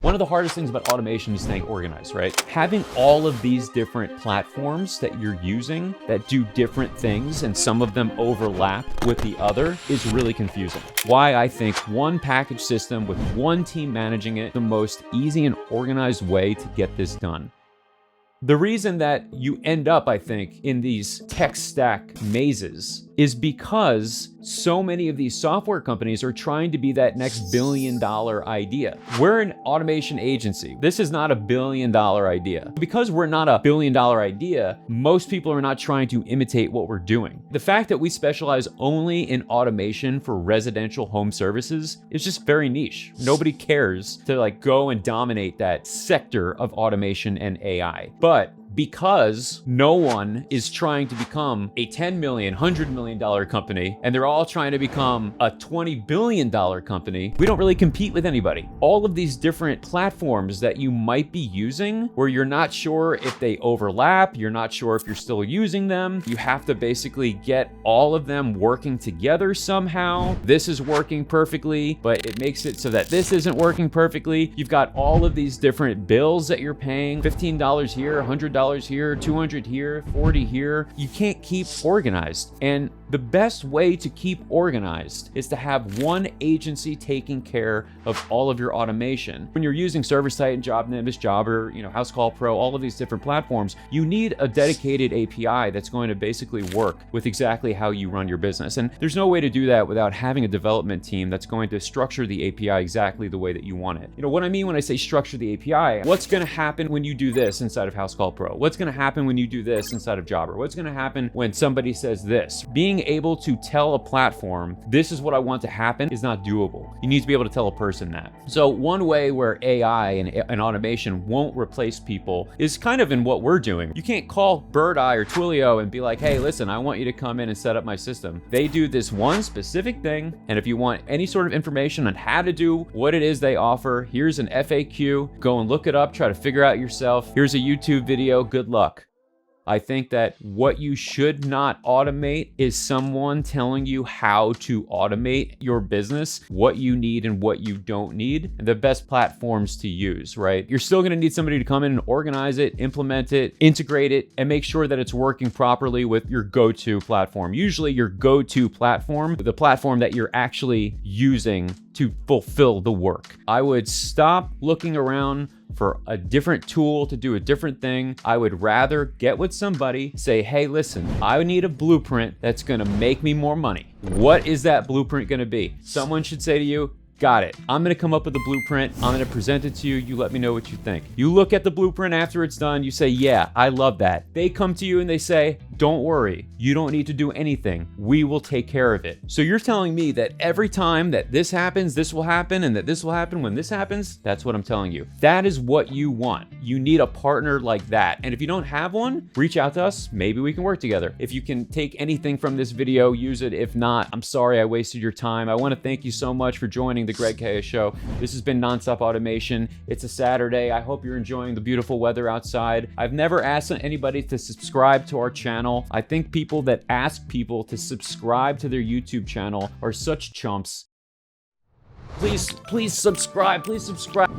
One of the hardest things about automation is staying organized, right? Having all of these different platforms that you're using that do different things and some of them overlap with the other is really confusing. Why I think one package system with one team managing it, the most easy and organized way to get this done. The reason that you end up, I think, in these tech stack mazes is because so many of these software companies are trying to be that next billion-dollar idea. We're an automation agency. This is not a billion-dollar idea. Because we're not a billion-dollar idea, most people are not trying to imitate what we're doing. The fact that we specialize only in automation for residential home services is just very niche. Nobody cares to go and dominate that sector of automation and AI. But because no one is trying to become a $10 million, $100 million company, and they're all trying to become a $20 billion company, we don't really compete with anybody. All of these different platforms that you might be using, where you're not sure if they overlap, you're not sure if you're still using them, you have to basically get all of them working together somehow. This is working perfectly, but it makes it so that this isn't working perfectly. You've got all of these different bills that you're paying, $15 here, $100 here, 200 here, 40 here. You can't keep organized. And the best way to keep organized is to have one agency taking care of all of your automation. When you're using ServiceTitan, JobNimbus, Jobber, House Call Pro, all of these different platforms, you need a dedicated API that's going to basically work with exactly how you run your business. And there's no way to do that without having a development team that's going to structure the API exactly the way that you want it. What I mean when I say structure the API, what's going to happen when you do this inside of House Call Pro? What's going to happen when you do this inside of Jobber? What's going to happen when somebody says this? Being able to tell a platform, this is what I want to happen, is not doable. You need to be able to tell a person that. So one way where AI and automation won't replace people is kind of in what we're doing. You can't call Birdeye or Twilio and be like, hey, listen, I want you to come in and set up my system. They do this one specific thing, and if you want any sort of information on how to do what it is they offer, here's an FAQ, go and look it up, try to figure out yourself. Here's a YouTube video, good luck. I think that what you should not automate is someone telling you how to automate your business, what you need and what you don't need, and the best platforms to use, right? You're still gonna need somebody to come in and organize it, implement it, integrate it, and make sure that it's working properly with your go-to platform. Usually your go-to platform, the platform that you're actually using to fulfill the work. I would stop looking around for a different tool to do a different thing. I would rather get with somebody, say, hey, listen, I need a blueprint that's gonna make me more money. What is that blueprint gonna be? Someone should say to you, got it. I'm gonna come up with a blueprint. I'm gonna present it to you. You let me know what you think. You look at the blueprint after it's done. You say, yeah, I love that. They come to you and they say, don't worry. You don't need to do anything. We will take care of it. So you're telling me that every time that this happens, this will happen, and that this will happen when this happens? That's what I'm telling you. That is what you want. You need a partner like that. And if you don't have one, reach out to us. Maybe we can work together. If you can take anything from this video, use it. If not, I'm sorry I wasted your time. I want to thank you so much for joining the Greg Kaya Show. This has been Nonstop Automation. It's a Saturday. I hope you're enjoying the beautiful weather outside. I've never asked anybody to subscribe to our channel. I think people that ask people to subscribe to their YouTube channel are such chumps. Please subscribe. Please subscribe.